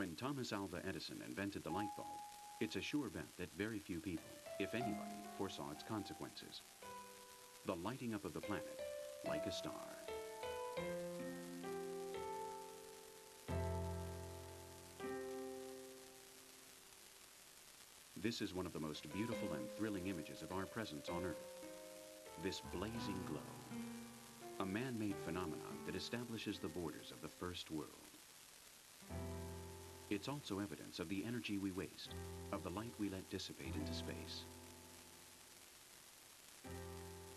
When Thomas Alva Edison invented the light bulb, it's a sure bet that very few people, if anybody, foresaw its consequences. The lighting up of the planet like a star. This is one of the most beautiful and thrilling images of our presence on Earth. This blazing glow, a man-made phenomenon that establishes the borders of the first world. It's also evidence of the energy we waste, of the light we let dissipate into space.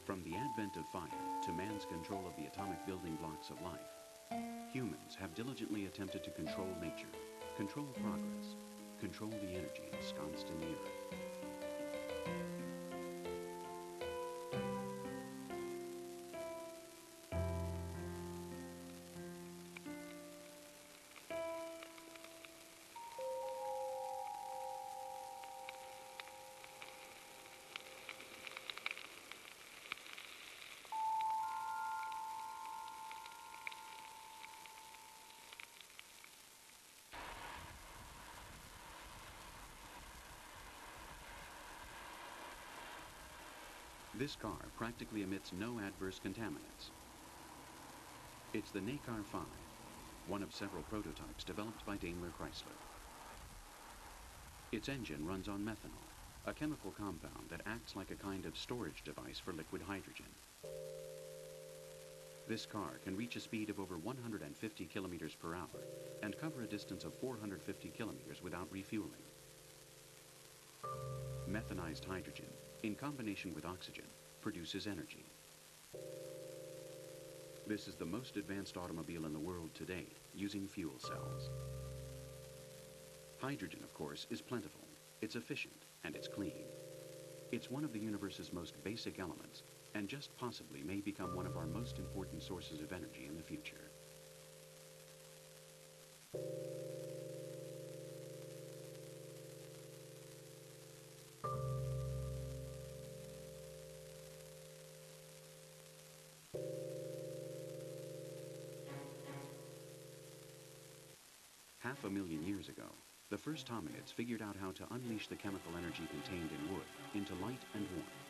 From the advent of fire to man's control of the atomic building blocks of life, humans have diligently attempted to control nature, control progress, control the energy ensconced in the earth. This car practically emits no adverse contaminants. It's the Nacar 5, one of several prototypes developed by Daimler Chrysler. Its engine runs on methanol, a chemical compound that acts like a kind of storage device for liquid hydrogen. This car can reach a speed of over 150 kilometers per hour and cover a distance of 450 kilometers without refueling. Methanized hydrogen, in combination with oxygen, produces energy. This is the most advanced automobile in the world today, using fuel cells. Hydrogen, of course, is plentiful, it's efficient, and it's clean. It's one of the universe's most basic elements, and just possibly may become one of our most important sources of energy in the future. Half a million years ago, the first hominids figured out how to unleash the chemical energy contained in wood into light and warmth.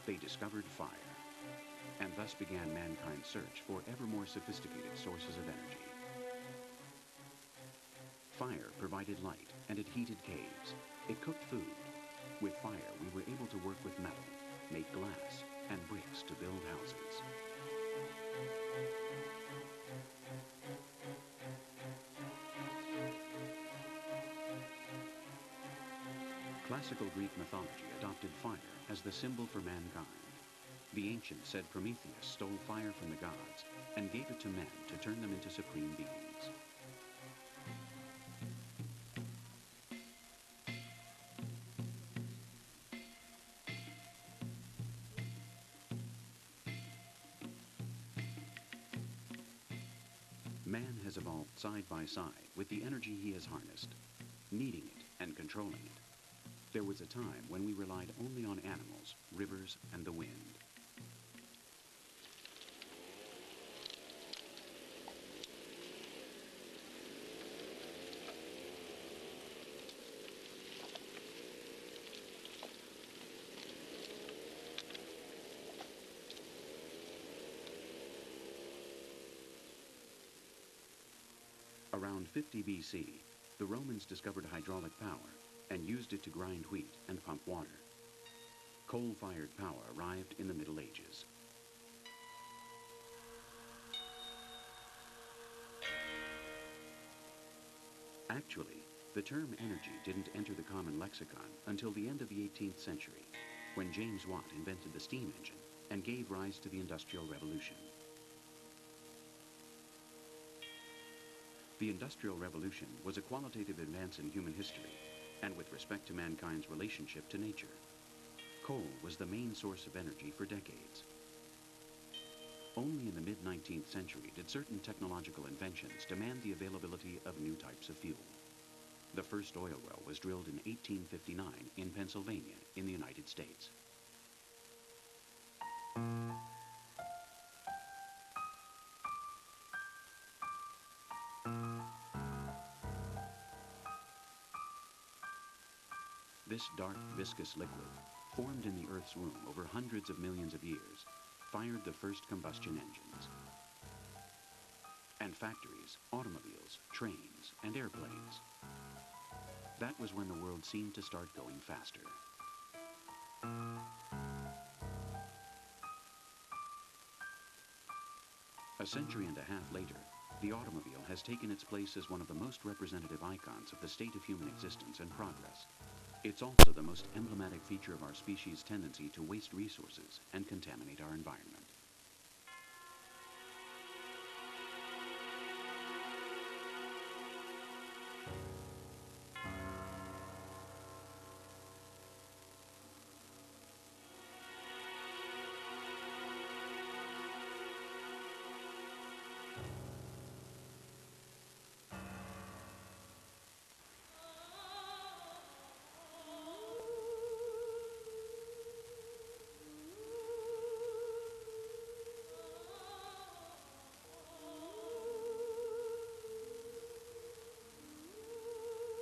They discovered fire, and thus began mankind's search for ever more sophisticated sources of energy. Fire provided light, and it heated caves. It cooked food. With fire, we were able to work with metal, make glass, and bricks to build houses. Classical Greek mythology adopted fire as the symbol for mankind. The ancients said Prometheus stole fire from the gods and gave it to men to turn them into supreme beings. Man has evolved side by side with the energy he has harnessed, needing it and controlling it. There was a time when we relied only on animals, rivers, and the wind. Around 50 BC, the Romans discovered hydraulic power and used it to grind wheat and pump water. Coal-fired power arrived in the Middle Ages. Actually, the term energy didn't enter the common lexicon until the end of the 18th century, when James Watt invented the steam engine and gave rise to the Industrial Revolution. The Industrial Revolution was a qualitative advance in human history and with respect to mankind's relationship to nature. Coal was the main source of energy for decades. Only in the mid-19th century did certain technological inventions demand the availability of new types of fuel. The first oil well was drilled in 1859 in Pennsylvania, in the United States. This dark, viscous liquid, formed in the Earth's womb over hundreds of millions of years, fired the first combustion engines. And factories, automobiles, trains, and airplanes. That was when the world seemed to start going faster. A century and a half later, the automobile has taken its place as one of the most representative icons of the state of human existence and progress. It's also the most emblematic feature of our species' tendency to waste resources and contaminate our environment.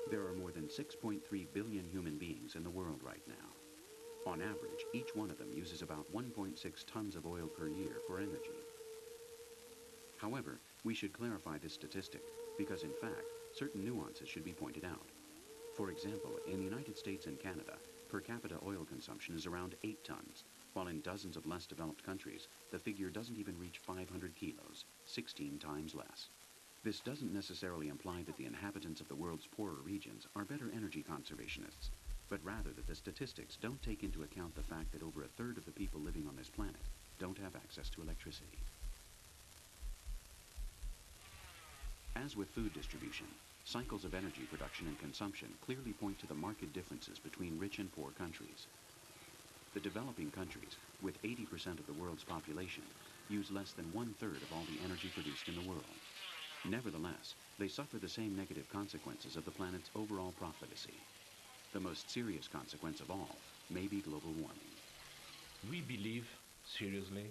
There are more than 6.3 billion human beings in the world right now. On average, each one of them uses about 1.6 tons of oil per year for energy. However, we should clarify this statistic because, in fact, certain nuances should be pointed out. For example, in the United States and Canada, per capita oil consumption is around 8 tons, while in dozens of less developed countries, the figure doesn't even reach 500 kilos, 16 times less. This doesn't necessarily imply that the inhabitants of the world's poorer regions are better energy conservationists, but rather that the statistics don't take into account the fact that over a third of the people living on this planet don't have access to electricity. As with food distribution, cycles of energy production and consumption clearly point to the marked differences between rich and poor countries. The developing countries, with 80% of the world's population, use less than 1/3 of all the energy produced in the world. Nevertheless, they suffer the same negative consequences of the planet's overall profligacy. The most serious consequence of all may be global warming. We believe, seriously,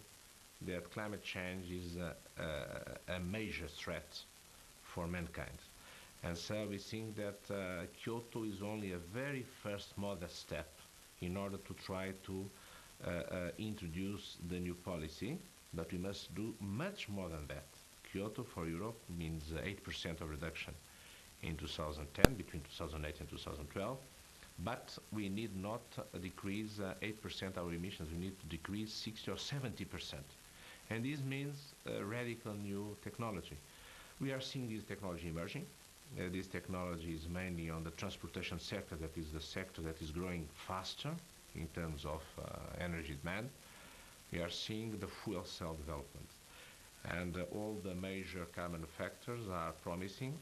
that climate change is a major threat for mankind. And so we think that Kyoto is only a very first modest step in order to try to introduce the new policy, but we must do much more than that. Kyoto for Europe means 8% of reduction in 2010, between 2008 and 2012. But we need not decrease 8% our emissions. We need to decrease 60 or 70%. And this means radical new technology. We are seeing this technology emerging. This technology is mainly on the transportation sector, that is the sector that is growing faster in terms of energy demand. We are seeing the fuel cell development. And all the major car manufacturers are promising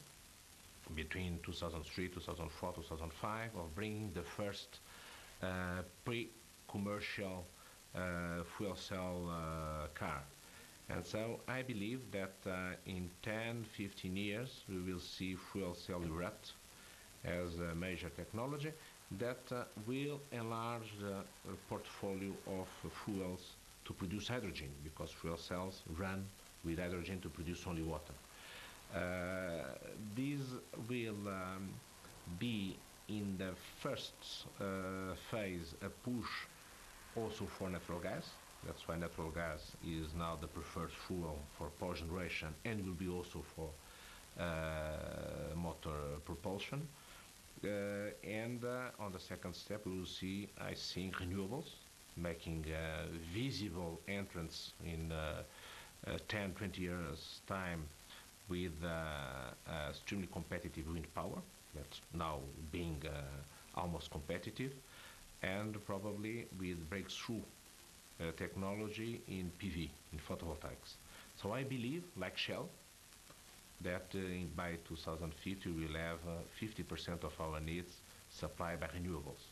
between 2003, 2004, 2005 of bringing the first pre-commercial fuel cell car. And so I believe that in 10, 15 years we will see fuel cell erupt as a major technology that will enlarge the portfolio of fuels to produce hydrogen, because fuel cells run with hydrogen to produce only water. This will be in the first phase a push also for natural gas. That's why natural gas is now the preferred fuel for power generation and will be also for motor propulsion. And on the second step we will see, I think, renewables making visible entrance in 10, 20 years time with extremely competitive wind power that's now being almost competitive, and probably with breakthrough technology in PV, in photovoltaics. So I believe, like Shell, that by 2050 we will have 50% of our needs supplied by renewables.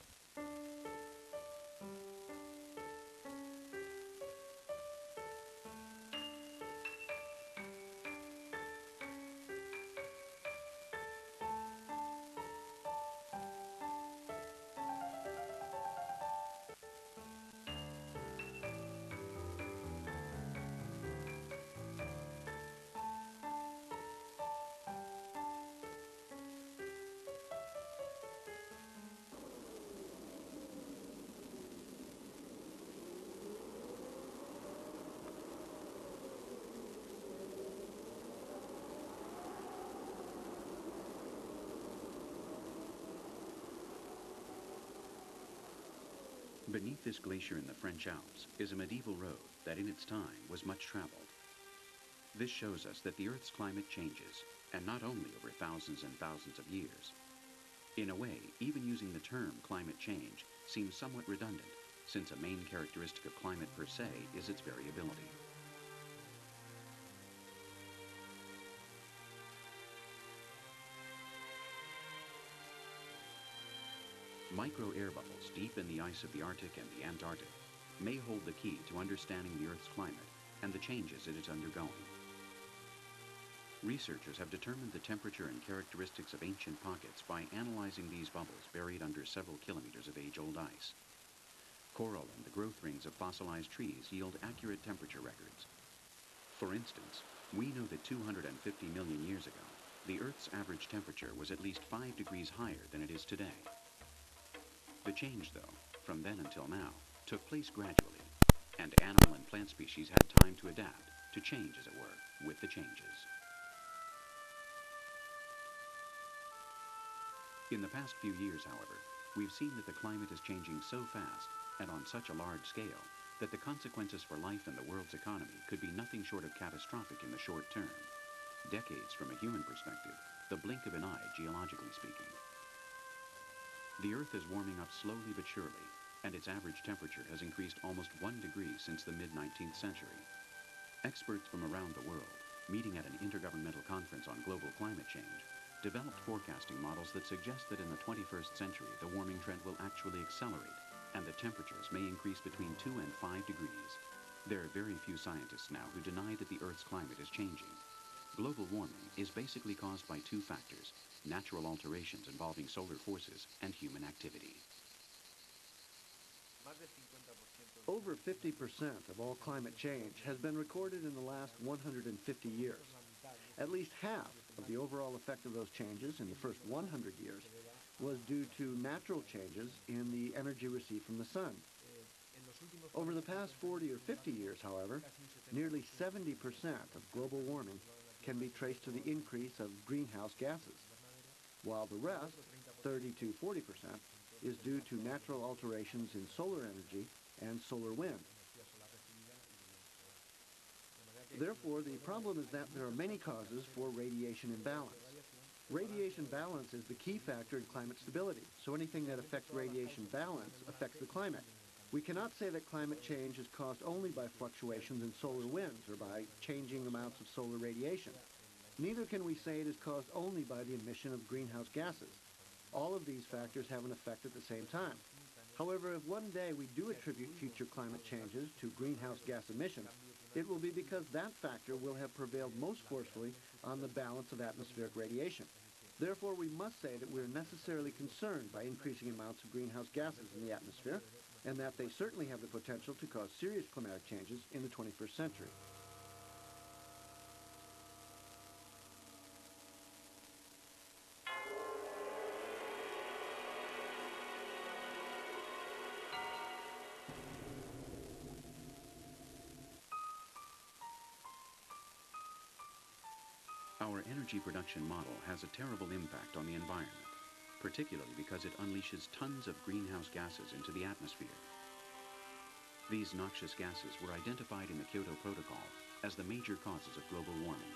Beneath this glacier in the French Alps is a medieval road that in its time was much traveled. This shows us that the Earth's climate changes, and not only over thousands and thousands of years. In a way, even using the term climate change seems somewhat redundant, since a main characteristic of climate per se is its variability. Micro air bubbles deep in the ice of the Arctic and the Antarctic may hold the key to understanding the Earth's climate and the changes it is undergoing. Researchers have determined the temperature and characteristics of ancient pockets by analyzing these bubbles buried under several kilometers of age-old ice. Coral and the growth rings of fossilized trees yield accurate temperature records. For instance, we know that 250 million years ago, the Earth's average temperature was at least 5 degrees higher than it is today. The change, though, from then until now, took place gradually, and animal and plant species had time to adapt, to change, as it were, with the changes. In the past few years, however, we've seen that the climate is changing so fast and on such a large scale that the consequences for life and the world's economy could be nothing short of catastrophic in the short term. Decades from a human perspective, the blink of an eye, geologically speaking. The Earth is warming up slowly but surely, and its average temperature has increased almost 1 degree since the mid-19th century. Experts from around the world, meeting at an intergovernmental conference on global climate change, developed forecasting models that suggest that in the 21st century the warming trend will actually accelerate, and that temperatures may increase between 2 and 5 degrees. There are very few scientists now who deny that the Earth's climate is changing. Global warming is basically caused by two factors: natural alterations involving solar forces and human activity. Over 50% of all climate change has been recorded in the last 150 years. At least half of the overall effect of those changes in the first 100 years was due to natural changes in the energy received from the sun. Over the past 40 or 50 years, however, nearly 70% of global warming can be traced to the increase of greenhouse gases, while the rest, 30 to 40%, is due to natural alterations in solar energy and solar wind. Therefore, the problem is that there are many causes for radiation imbalance. Radiation balance is the key factor in climate stability, so anything that affects radiation balance affects the climate. We cannot say that climate change is caused only by fluctuations in solar winds or by changing amounts of solar radiation. Neither can we say it is caused only by the emission of greenhouse gases. All of these factors have an effect at the same time. However, if one day we do attribute future climate changes to greenhouse gas emissions, it will be because that factor will have prevailed most forcefully on the balance of atmospheric radiation. Therefore, we must say that we are necessarily concerned by increasing amounts of greenhouse gases in the atmosphere, and that they certainly have the potential to cause serious climatic changes in the 21st century. Our energy production model has a terrible impact on the environment, particularly because it unleashes tons of greenhouse gases into the atmosphere. These noxious gases were identified in the Kyoto Protocol as the major causes of global warming.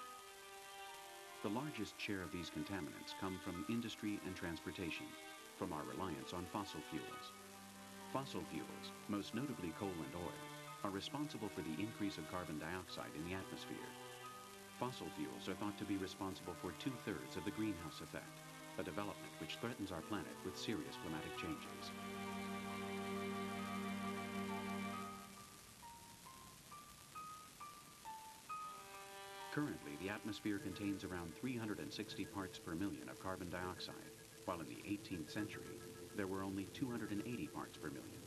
The largest share of these contaminants come from industry and transportation, from our reliance on fossil fuels. Fossil fuels, most notably coal and oil, are responsible for the increase of carbon dioxide in the atmosphere. Fossil fuels are thought to be responsible for 2/3 of the greenhouse effect, a development which threatens our planet with serious climatic changes. Currently, the atmosphere contains around 360 parts per million of carbon dioxide, while in the 18th century, there were only 280 parts per million.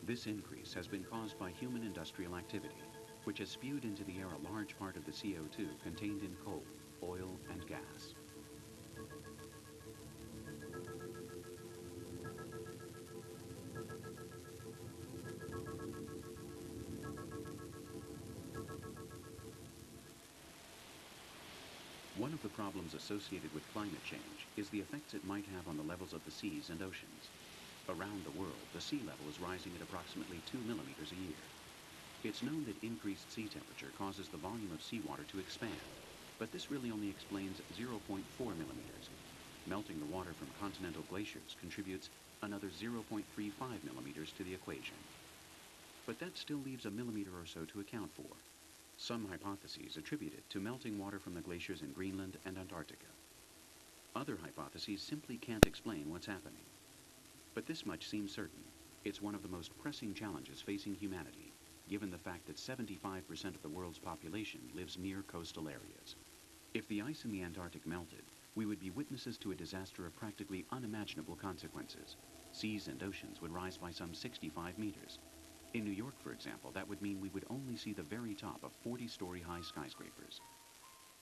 This increase has been caused by human industrial activity, which has spewed into the air a large part of the CO2 contained in coal, oil, and gas. One of the problems associated with climate change is the effects it might have on the levels of the seas and oceans. Around the world, the sea level is rising at approximately 2 millimeters a year. It's known that increased sea temperature causes the volume of seawater to expand, but this really only explains 0.4 millimeters. Melting the water from continental glaciers contributes another 0.35 millimeters to the equation. But that still leaves a millimeter or so to account for. Some hypotheses attribute it to melting water from the glaciers in Greenland and Antarctica. Other hypotheses simply can't explain what's happening. But this much seems certain. It's one of the most pressing challenges facing humanity, given the fact that 75% of the world's population lives near coastal areas. If the ice in the Antarctic melted, we would be witnesses to a disaster of practically unimaginable consequences. Seas and oceans would rise by some 65 meters. In New York, for example, that would mean we would only see the very top of 40-story high skyscrapers.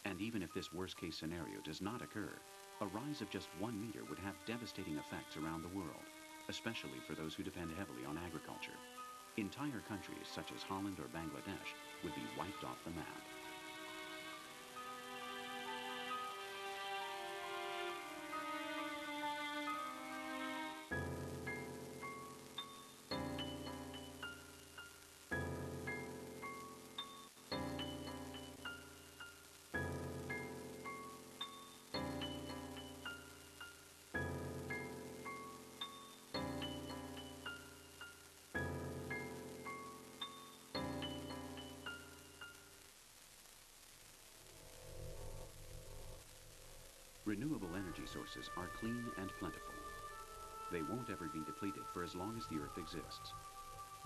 And even if this worst-case scenario does not occur, a rise of just 1 meter would have devastating effects around the world, especially for those who depend heavily on agriculture. Entire countries, such as Holland or Bangladesh, would be wiped off the map. Renewable energy sources are clean and plentiful. They won't ever be depleted for as long as the Earth exists.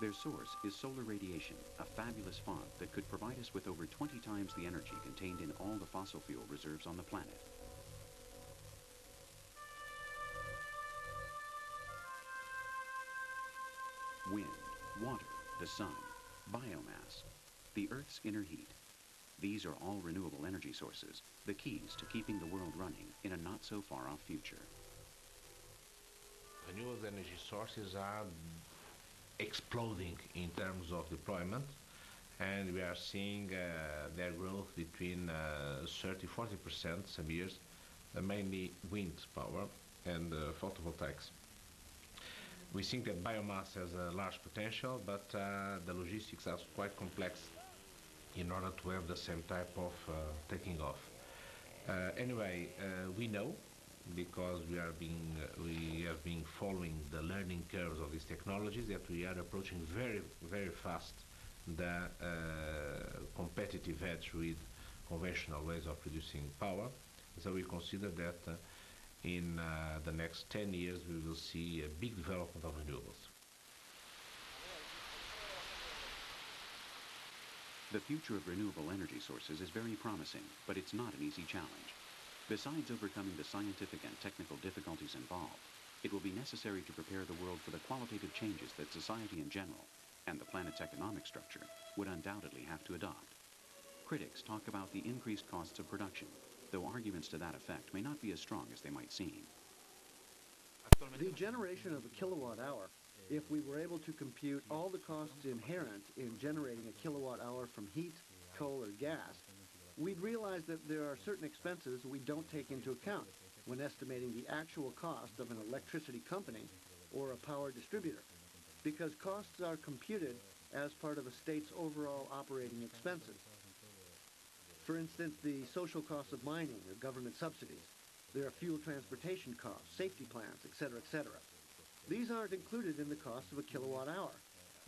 Their source is solar radiation, a fabulous font that could provide us with over 20 times the energy contained in all the fossil fuel reserves on the planet. Wind, water, the sun, biomass, the Earth's inner heat. These are all renewable energy sources, the keys to keeping the world running in a not-so-far-off future. Renewable energy sources are exploding in terms of deployment, and we are seeing their growth between 30-40% some years, mainly wind power and photovoltaics. We think that biomass has a large potential, but the logistics are quite complex in order to have the same type of taking off. Anyway, we know, because we have been following the learning curves of these technologies, that we are approaching very, very fast the competitive edge with conventional ways of producing power. So we consider that in the next 10 years we will see a big development of renewables. The future of renewable energy sources is very promising, but it's not an easy challenge. Besides overcoming the scientific and technical difficulties involved, it will be necessary to prepare the world for the qualitative changes that society in general, and the planet's economic structure, would undoubtedly have to adopt. Critics talk about the increased costs of production, though arguments to that effect may not be as strong as they might seem. The generation of a kilowatt hour, if we were able to compute all the costs inherent in generating a kilowatt hour from heat, coal, or gas, we'd realize that there are certain expenses we don't take into account when estimating the actual cost of an electricity company or a power distributor, because costs are computed as part of a state's overall operating expenses. For instance, the social costs of mining or government subsidies. There are fuel transportation costs, safety plans, etc., etc. These aren't included in the cost of a kilowatt hour.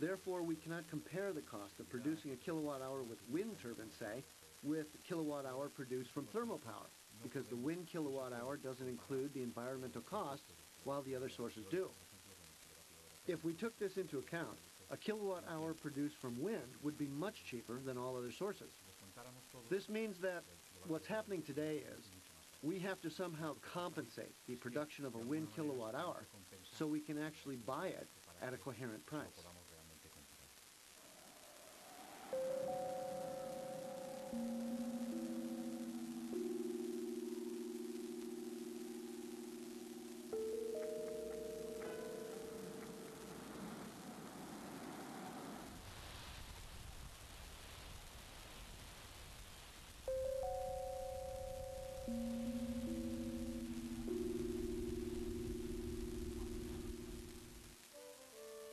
Therefore, we cannot compare the cost of producing a kilowatt hour with wind turbines, say, with kilowatt hour produced from thermal power, because the wind kilowatt hour doesn't include the environmental costs, while the other sources do. If we took this into account, a kilowatt hour produced from wind would be much cheaper than all other sources. This means that what's happening today is we have to somehow compensate the production of a wind kilowatt hour so we can actually buy it at a coherent price.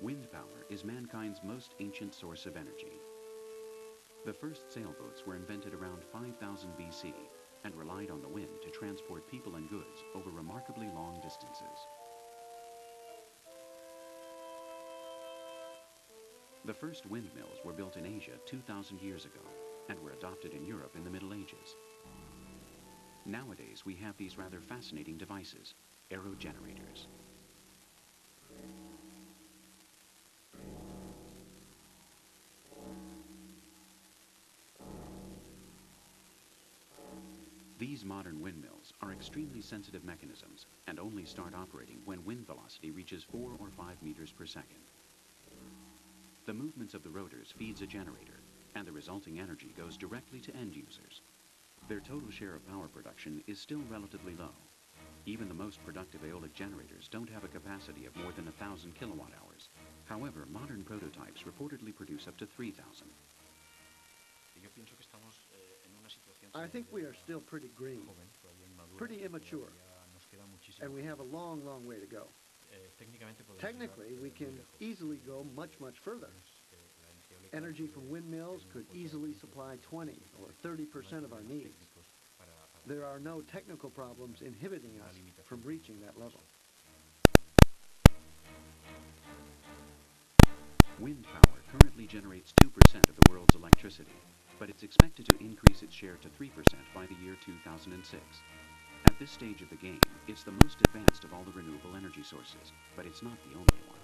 Wind power is mankind's most ancient source of energy. The first sailboats were invented around 5000 BC and relied on the wind to transport people and goods over remarkably long distances. The first windmills were built in Asia 2,000 years ago and were adopted in Europe in the Middle Ages. Nowadays, we have these rather fascinating devices, aerogenerators. These modern windmills are extremely sensitive mechanisms and only start operating when wind velocity reaches 4 or 5 meters per second. The movements of the rotors feeds a generator, and the resulting energy goes directly to end users. Their total share of power production is still relatively low. Even the most productive aeolic generators don't have a capacity of more than 1,000 kilowatt hours. However, modern prototypes reportedly produce up to 3,000. I think we are still pretty green, pretty immature, and we have a long, long way to go. Technically, we can easily go much, much further. Energy from windmills could easily supply 20 or 30% of our needs. There are no technical problems inhibiting us from reaching that level. Wind power currently generates 2% of the world's electricity, but it's expected to increase its share to 3% by the year 2006. At this stage of the game, it's the most advanced of all the renewable energy sources, but it's not the only one.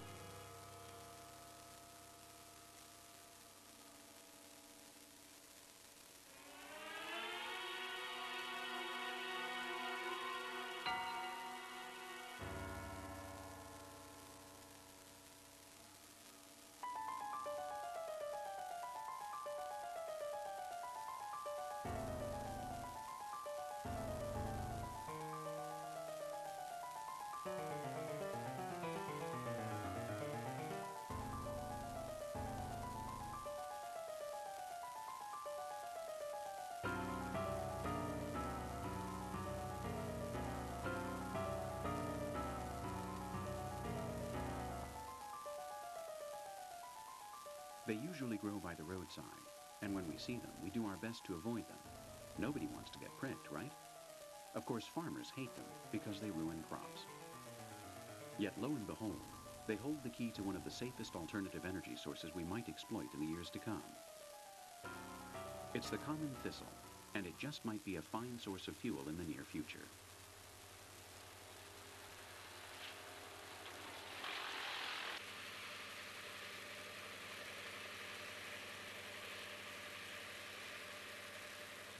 They usually grow by the roadside, and when we see them, we do our best to avoid them. Nobody wants to get pricked, right? Of course, farmers hate them because they ruin crops. Yet, lo and behold, they hold the key to one of the safest alternative energy sources we might exploit in the years to come. It's the common thistle, and it just might be a fine source of fuel in the near future.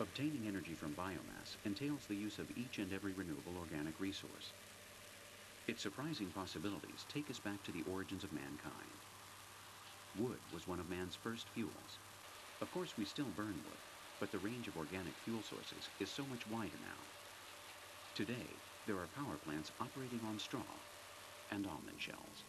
Obtaining energy from biomass entails the use of each and every renewable organic resource. Its surprising possibilities take us back to the origins of mankind. Wood was one of man's first fuels. Of course, we still burn wood, but the range of organic fuel sources is so much wider now. Today, there are power plants operating on straw and almond shells.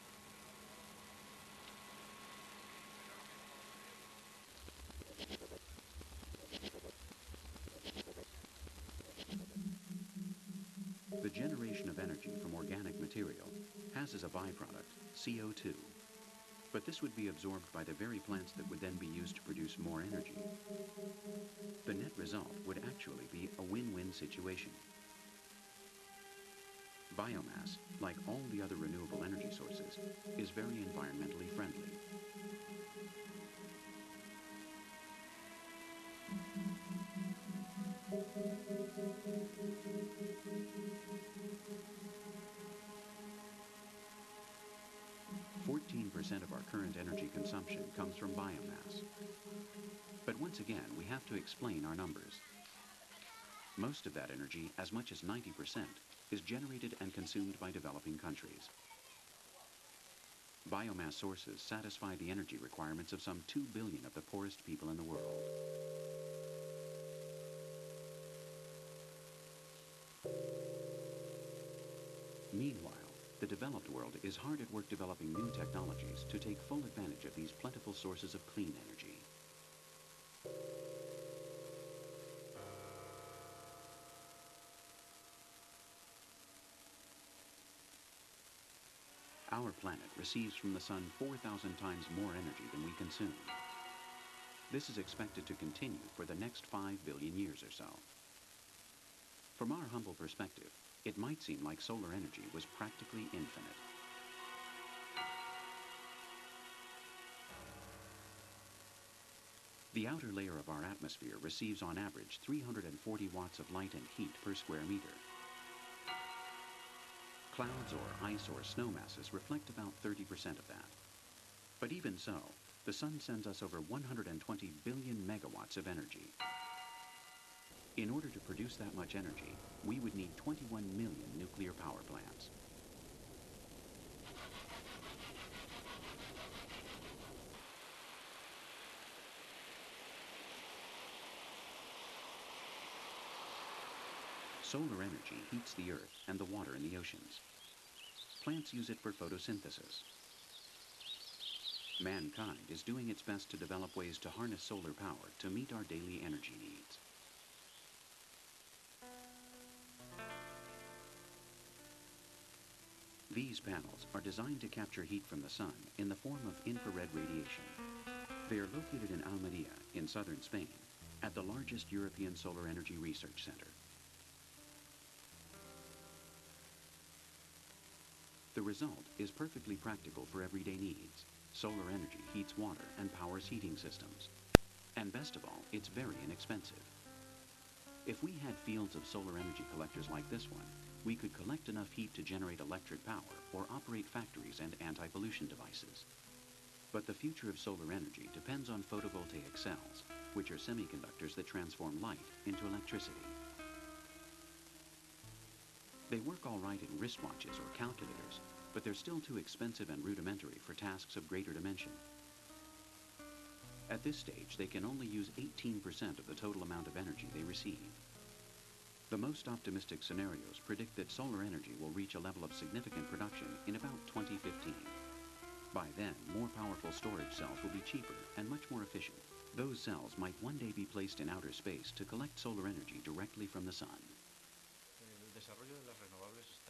The generation of energy from organic material has as a byproduct CO2. But this would be absorbed by the very plants that would then be used to produce more energy. The net result would actually be a win-win situation. Biomass, like all the other renewable energy sources, is very environmentally friendly. % of our current energy consumption comes from biomass. But once again, we have to explain our numbers. Most of that energy, as much as 90%, is generated and consumed by developing countries. Biomass sources satisfy the energy requirements of some 2 billion of the poorest people in the world. Meanwhile, the developed world is hard at work developing new technologies to take full advantage of these plentiful sources of clean energy. Our planet planet receives from the sun 4,000 times more energy than we consume. This is expected to continue for the next 5 billion years or so. From our humble perspective, it might seem like solar energy was practically infinite. The outer layer of our atmosphere receives on average 340 watts of light and heat per square meter. Clouds or ice or snow masses reflect about 30% of that. But even so, the sun sends us over 120 billion megawatts of energy. In order to produce that much energy, we would need 21 million nuclear power plants. Solar energy heats the earth and the water in the oceans. Plants use it for photosynthesis. Mankind is doing its best to develop ways to harness solar power to meet our daily energy needs. These panels are designed to capture heat from the sun in the form of infrared radiation. They are located in Almería, in southern Spain, at the largest European solar energy research center. The result is perfectly practical for everyday needs. Solar energy heats water and powers heating systems. And best of all, it's very inexpensive. If we had fields of solar energy collectors like this one, we could collect enough heat to generate electric power or operate factories and anti-pollution devices. But the future of solar energy depends on photovoltaic cells, which are semiconductors that transform light into electricity. They work all right in wristwatches or calculators, but they're still too expensive and rudimentary for tasks of greater dimension. At this stage, they can only use 18% of the total amount of energy they receive. The most optimistic scenarios predict that solar energy will reach a level of significant production in about 2015. By then, more powerful storage cells will be cheaper and much more efficient. Those cells might one day be placed in outer space to collect solar energy directly from the sun.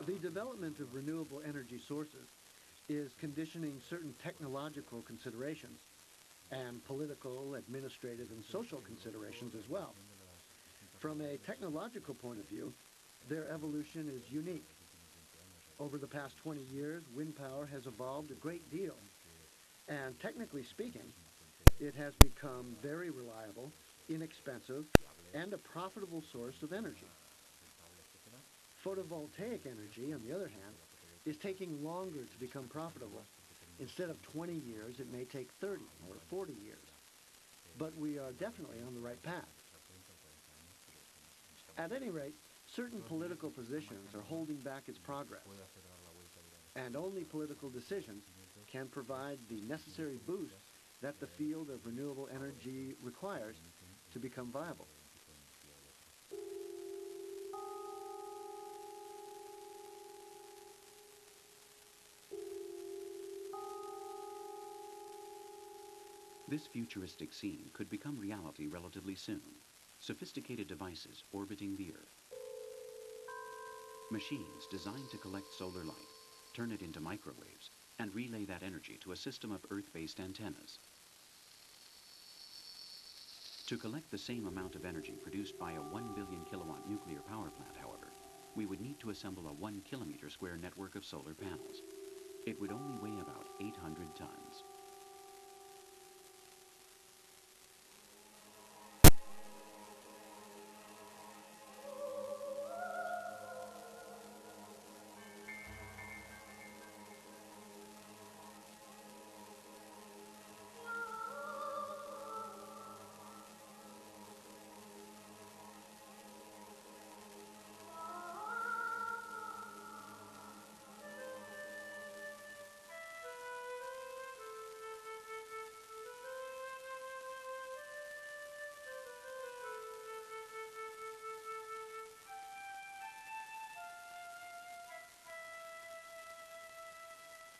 The development of renewable energy sources is conditioning certain technological considerations and political, administrative, and social considerations as well. From a technological point of view, their evolution is unique. Over the past 20 years, wind power has evolved a great deal, and technically speaking, it has become very reliable, inexpensive, and a profitable source of energy. Photovoltaic energy, on the other hand, is taking longer to become profitable. Instead of 20 years, it may take 30 or 40 years. But we are definitely on the right path. At any rate, certain political positions are holding back its progress, and only political decisions can provide the necessary boost that the field of renewable energy requires to become viable. This futuristic scene could become reality relatively soon. Sophisticated devices orbiting the Earth. Machines designed to collect solar light, turn it into microwaves, and relay that energy to a system of Earth-based antennas. To collect the same amount of energy produced by a 1 billion kilowatt nuclear power plant, however, we would need to assemble a 1 kilometer square network of solar panels. It would only weigh about 800 tons.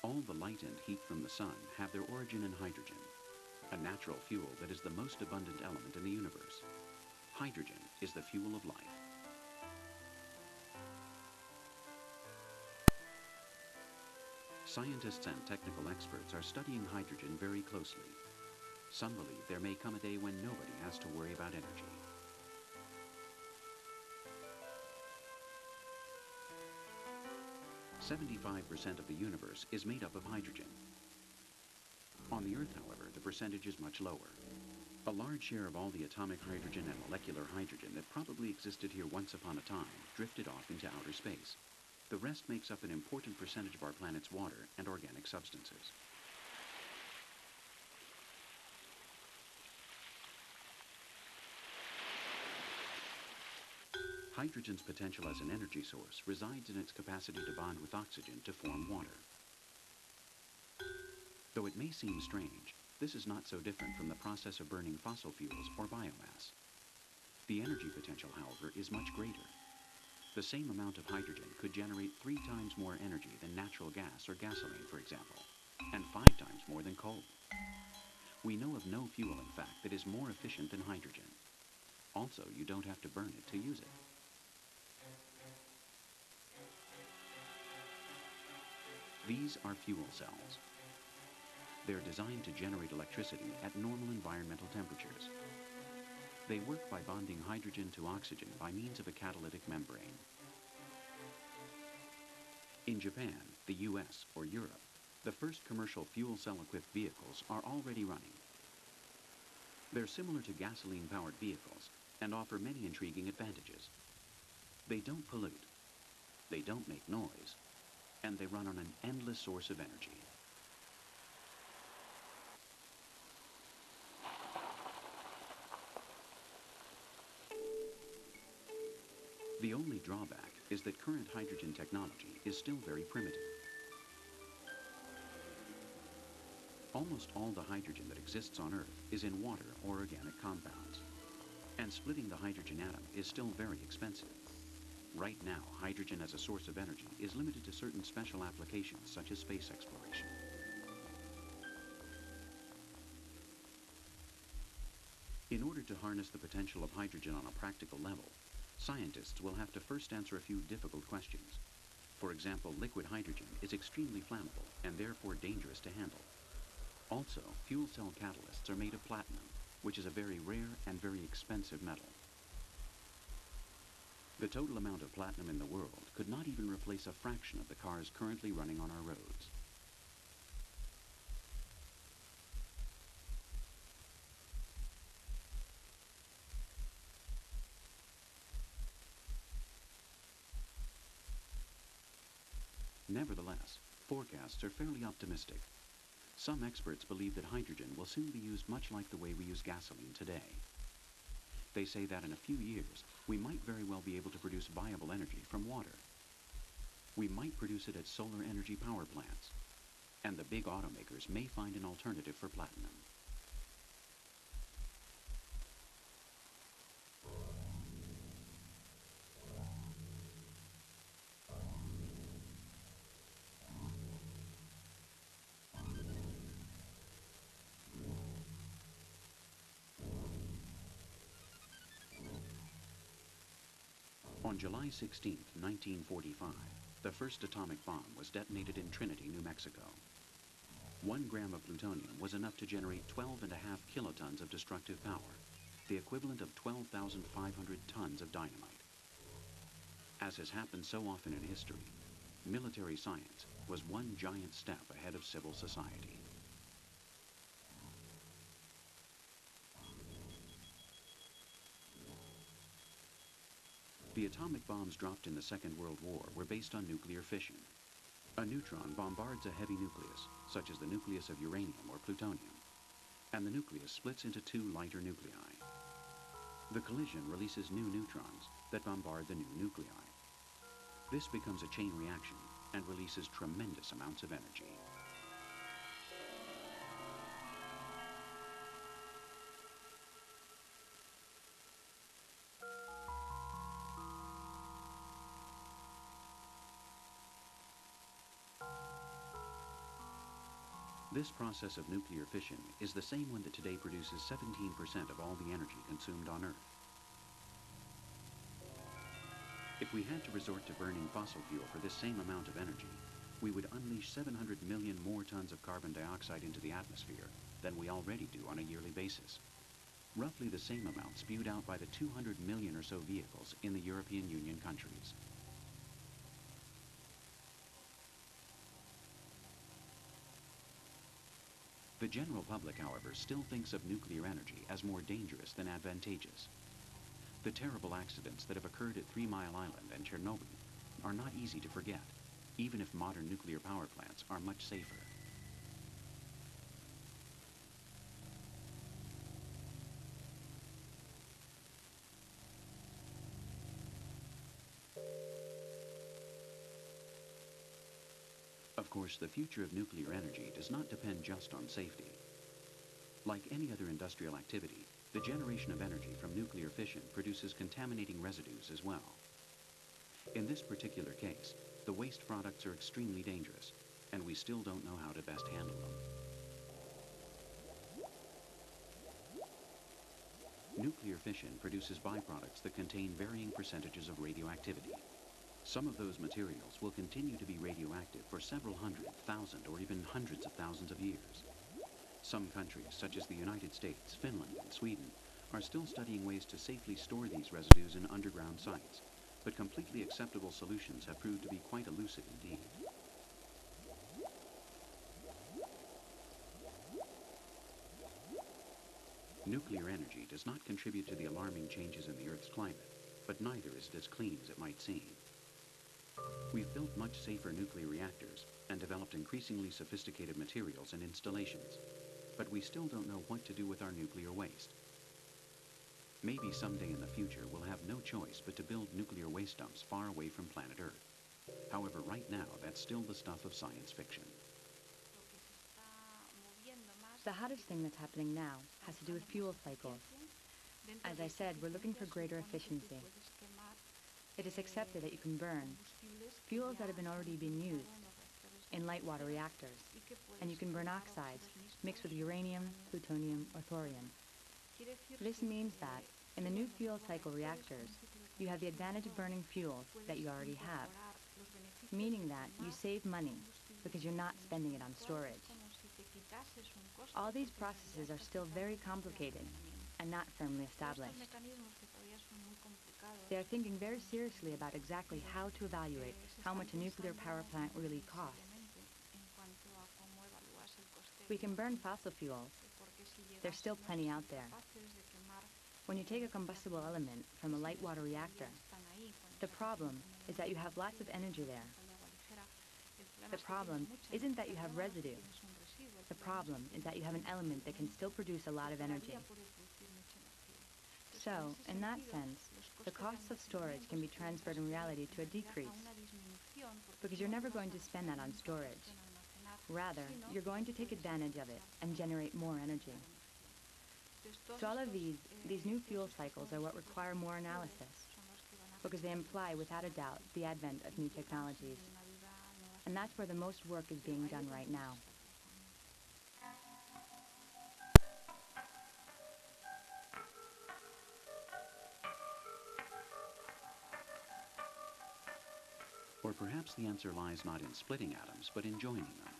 All the light and heat from the sun have their origin in hydrogen, a natural fuel that is the most abundant element in the universe. Hydrogen is the fuel of life. Scientists and technical experts are studying hydrogen very closely. Some believe there may come a day when nobody has to worry about energy. "75% of the universe is made up of hydrogen. On the Earth, however, the percentage is much lower. A large share of all the atomic hydrogen and molecular hydrogen that probably existed here once upon a time drifted off into outer space. The rest makes up an important percentage of our planet's water and organic substances. Hydrogen's potential as an energy source resides in its capacity to bond with oxygen to form water. Though it may seem strange, this is not so different from the process of burning fossil fuels or biomass. The energy potential, however, is much greater. The same amount of hydrogen could generate 3 times more energy than natural gas or gasoline, for example, and 5 times more than coal. We know of no fuel, in fact, that is more efficient than hydrogen. Also, you don't have to burn it to use it. These are fuel cells. They're designed to generate electricity at normal environmental temperatures. They work by bonding hydrogen to oxygen by means of a catalytic membrane. In Japan, the US, or Europe, the first commercial fuel cell-equipped vehicles are already running. They're similar to gasoline-powered vehicles and offer many intriguing advantages. They don't pollute, they don't make noise, and they run on an endless source of energy. The only drawback is that current hydrogen technology is still very primitive. Almost all the hydrogen that exists on Earth is in water or organic compounds, and splitting the hydrogen atom is still very expensive. Right now, hydrogen as a source of energy is limited to certain special applications such as space exploration. In order to harness the potential of hydrogen on a practical level, scientists will have to first answer a few difficult questions. For example, liquid hydrogen is extremely flammable and therefore dangerous to handle. Also, fuel cell catalysts are made of platinum, which is a very rare and very expensive metal. The total amount of platinum in the world could not even replace a fraction of the cars currently running on our roads. Nevertheless, forecasts are fairly optimistic. Some experts believe that hydrogen will soon be used much like the way we use gasoline today. They say that in a few years, we might very well be able to produce viable energy from water. We might produce it at solar energy power plants, and the big automakers may find an alternative for platinum. On July 16, 1945, the first atomic bomb was detonated in Trinity, New Mexico. 1 gram of plutonium was enough to generate 12.5 kilotons of destructive power, the equivalent of 12,500 tons of dynamite. As has happened so often in history, military science was one giant step ahead of civil society. The atomic bombs dropped in the Second World War were based on nuclear fission. A neutron bombards a heavy nucleus, such as the nucleus of uranium or plutonium, and the nucleus splits into 2 lighter nuclei. The collision releases new neutrons that bombard the new nuclei. This becomes a chain reaction and releases tremendous amounts of energy. This process of nuclear fission is the same one that today produces 17% of all the energy consumed on Earth. If we had to resort to burning fossil fuel for this same amount of energy, we would unleash 700 million more tons of carbon dioxide into the atmosphere than we already do on a yearly basis. Roughly the same amount spewed out by the 200 million or so vehicles in the European Union countries. The general public, however, still thinks of nuclear energy as more dangerous than advantageous. The terrible accidents that have occurred at 3 Mile Island and Chernobyl are not easy to forget, even if modern nuclear power plants are much safer. Of course, the future of nuclear energy does not depend just on safety. Like any other industrial activity, the generation of energy from nuclear fission produces contaminating residues as well. In this particular case, the waste products are extremely dangerous, and we still don't know how to best handle them. Nuclear fission produces byproducts that contain varying percentages of radioactivity. Some of those materials will continue to be radioactive for several hundred, thousand, or even hundreds of thousands of years. Some countries, such as the United States, Finland, and Sweden, are still studying ways to safely store these residues in underground sites, but completely acceptable solutions have proved to be quite elusive indeed. Nuclear energy does not contribute to the alarming changes in the Earth's climate, but neither is it as clean as it might seem. We've built much safer nuclear reactors and developed increasingly sophisticated materials and installations, but we still don't know what to do with our nuclear waste. Maybe someday in the future we'll have no choice but to build nuclear waste dumps far away from planet Earth. However, right now, that's still the stuff of science fiction. The hottest thing that's happening now has to do with fuel cycles. As I said, we're looking for greater efficiency. It is accepted that you can burn fuels that have already been used in light water reactors, and you can burn oxides mixed with uranium, plutonium, or thorium. This means that in the new fuel cycle reactors, you have the advantage of burning fuels that you already have, meaning that you save money because you're not spending it on storage. All these processes are still very complicated and not firmly established. They are thinking very seriously about exactly how to evaluate how much a nuclear power plant really costs. We can burn fossil fuels. There's still plenty out there. When you take a combustible element from a light water reactor, the problem is that you have lots of energy there. The problem isn't that you have residue. The problem is that you have an element that can still produce a lot of energy. So, in that sense, the costs of storage can be transferred in reality to a decrease, because you're never going to spend that on storage. Rather, you're going to take advantage of it and generate more energy. So all of these new fuel cycles are what require more analysis, because they imply, without a doubt, the advent of new technologies. And that's where the most work is being done right now. Or perhaps the answer lies not in splitting atoms, but in joining them.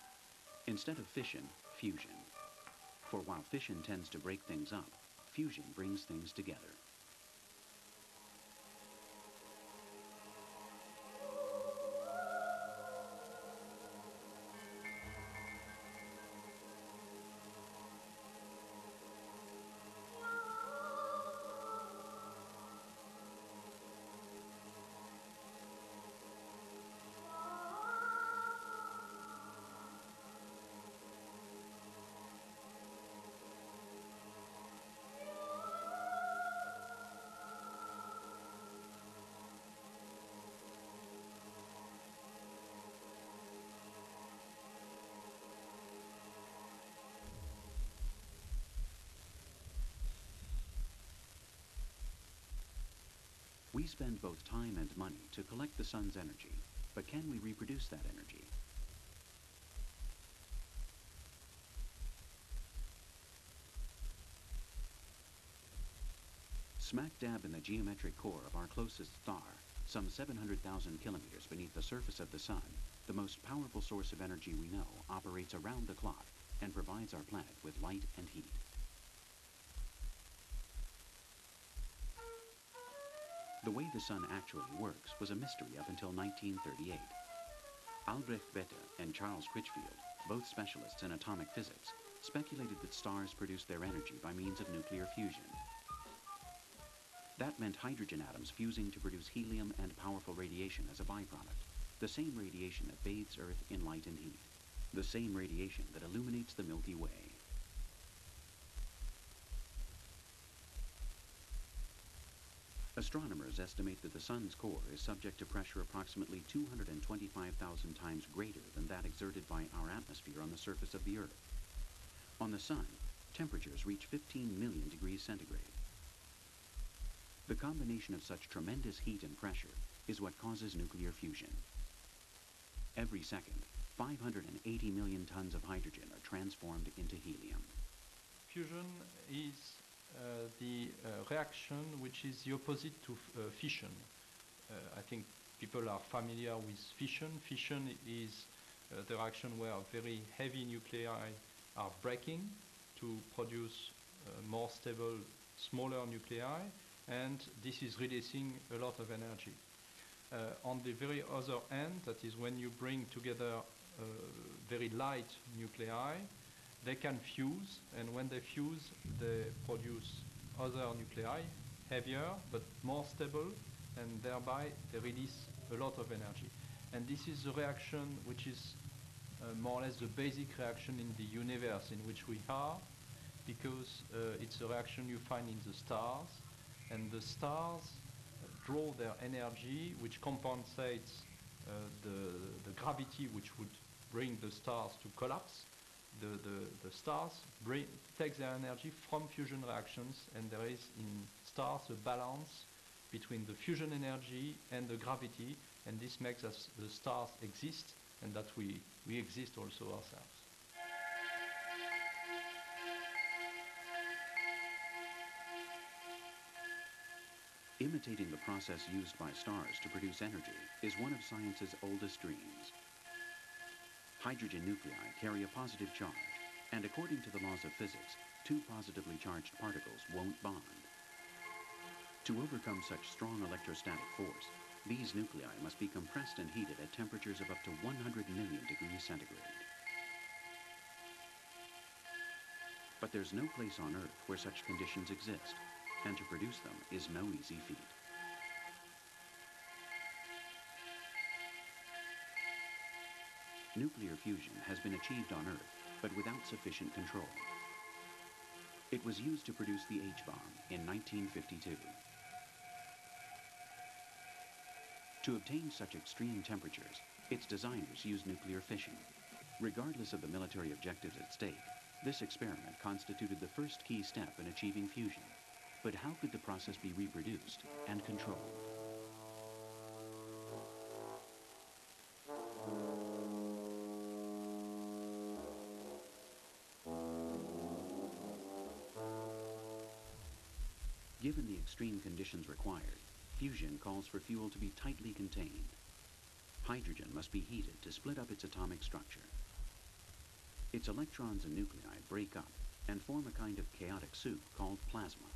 Instead of fission, fusion. For while fission tends to break things up, fusion brings things together. We spend both time and money to collect the sun's energy, but can we reproduce that energy? Smack dab in the geometric core of our closest star, some 700,000 kilometers beneath the surface of the sun, the most powerful source of energy we know, operates around the clock and provides our planet with light and heat. The way the sun actually works was a mystery up until 1938. Albrecht Bethe and Charles Critchfield, both specialists in atomic physics, speculated that stars produce their energy by means of nuclear fusion. That meant hydrogen atoms fusing to produce helium and powerful radiation as a byproduct, the same radiation that bathes Earth in light and heat, the same radiation that illuminates the Milky Way. Astronomers estimate that the sun's core is subject to pressure approximately 225,000 times greater than that exerted by our atmosphere on the surface of the Earth. On the sun, temperatures reach 15 million degrees centigrade. The combination of such tremendous heat and pressure is what causes nuclear fusion. Every second, 580 million tons of hydrogen are transformed into helium. Fusion is the reaction which is the opposite to fission. I think people are familiar with fission. Fission is the reaction where very heavy nuclei are breaking to produce more stable, smaller nuclei, and this is releasing a lot of energy. On the very other end, that is when you bring together very light nuclei, they can fuse, and when they fuse, they produce other nuclei, heavier but more stable, and thereby they release a lot of energy. And this is a reaction which is more or less the basic reaction in the universe in which we are, because it's a reaction you find in the stars, and the stars draw their energy, which compensates the gravity which would bring the stars to collapse. The stars take their energy from fusion reactions, and there is in stars a balance between the fusion energy and the gravity, and this makes us the stars exist, and that we exist also ourselves. Imitating the process used by stars to produce energy is one of science's oldest dreams. Hydrogen nuclei carry a positive charge, and according to the laws of physics, two positively charged particles won't bond. To overcome such strong electrostatic force, these nuclei must be compressed and heated at temperatures of up to 100 million degrees centigrade. But there's no place on Earth where such conditions exist, and to produce them is no easy feat. Nuclear fusion has been achieved on Earth, but without sufficient control. It was used to produce the H-bomb in 1952. To obtain such extreme temperatures, its designers used nuclear fission. Regardless of the military objectives at stake, this experiment constituted the first key step in achieving fusion. But how could the process be reproduced and controlled? Given the extreme conditions required, fusion calls for fuel to be tightly contained. Hydrogen must be heated to split up its atomic structure. Its electrons and nuclei break up and form a kind of chaotic soup called plasma.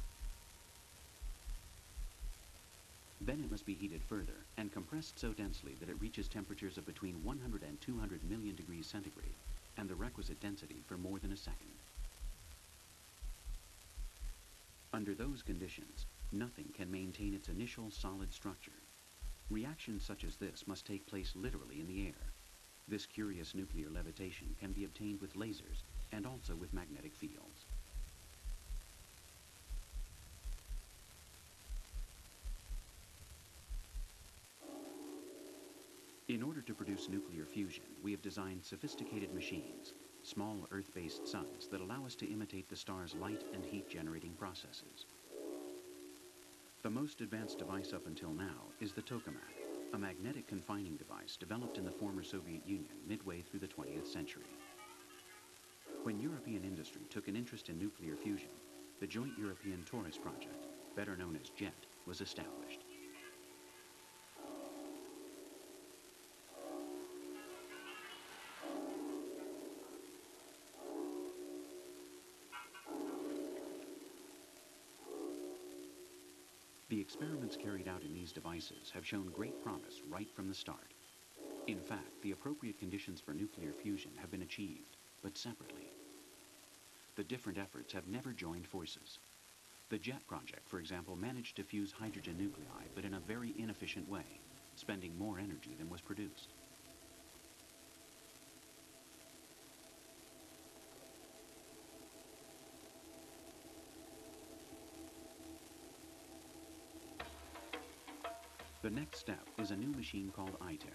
Then it must be heated further and compressed so densely that it reaches temperatures of between 100 and 200 million degrees centigrade and the requisite density for more than a second. Under those conditions, nothing can maintain its initial solid structure. Reactions such as this must take place literally in the air. This curious nuclear levitation can be obtained with lasers and also with magnetic fields. In order to produce nuclear fusion, we have designed sophisticated machines, small Earth-based suns that allow us to imitate the star's light and heat-generating processes. The most advanced device up until now is the tokamak, a magnetic confining device developed in the former Soviet Union midway through the 20th century. When European industry took an interest in nuclear fusion, the Joint European Torus Project, better known as JET, was established. The experiments carried out in these devices have shown great promise right from the start. In fact, the appropriate conditions for nuclear fusion have been achieved, but separately. The different efforts have never joined forces. The JET project, for example, managed to fuse hydrogen nuclei, but in a very inefficient way, spending more energy than was produced. The next step is a new machine called ITER.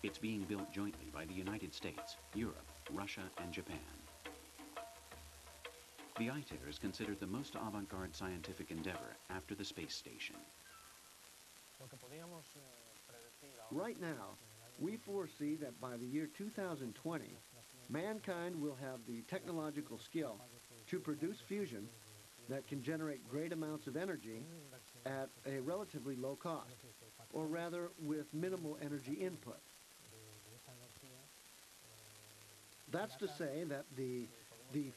It's being built jointly by the United States, Europe, Russia, and Japan. The ITER is considered the most avant-garde scientific endeavor after the space station. Right now, we foresee that by the year 2020, mankind will have the technological skill to produce fusion that can generate great amounts of energy at a relatively low cost, or rather with minimal energy input. That's to say that the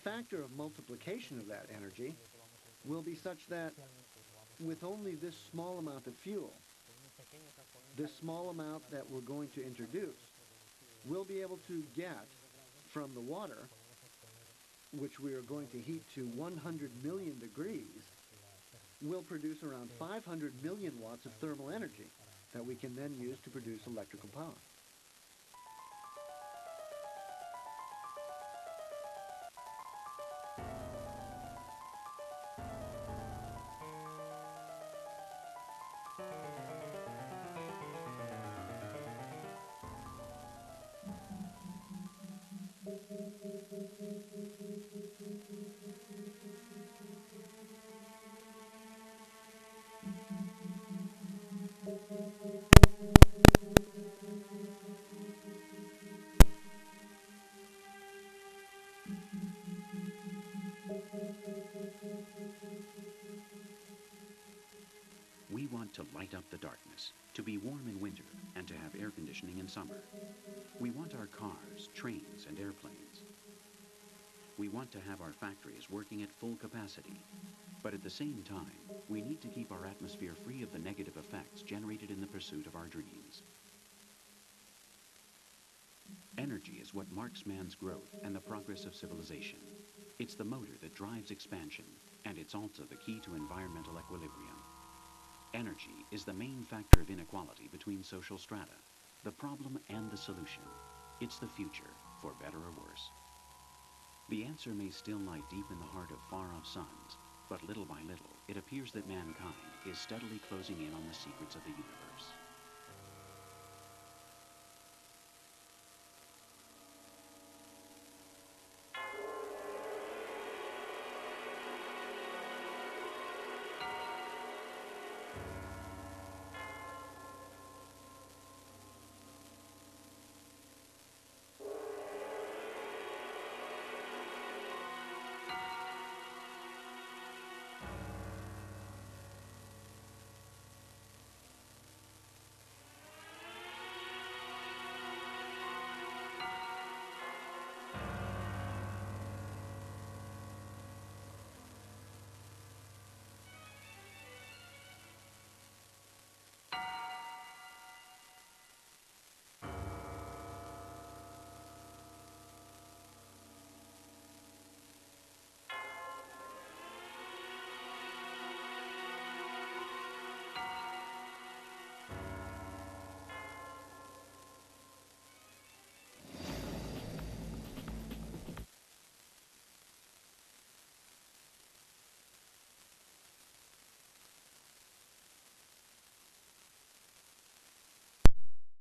factor of multiplication of that energy will be such that with only this small amount of fuel, this small amount that we're going to introduce, we'll be able to get from the water, which we are going to heat to 100 million degrees, we'll produce around 500 million watts of thermal energy that we can then use to produce electrical power. We want to light up the darkness, to be warm in winter, and to have air conditioning in summer. We want our cars, trains, and airplanes. We want to have our factories working at full capacity. But at the same time, we need to keep our atmosphere free of the negative effects generated in the pursuit of our dreams. Energy is what marks man's growth and the progress of civilization. It's the motor that drives expansion, and it's also the key to environmental equilibrium. Energy is the main factor of inequality between social strata, the problem and the solution. It's the future, for better or worse. The answer may still lie deep in the heart of far-off suns, but little by little, it appears that mankind is steadily closing in on the secrets of the universe.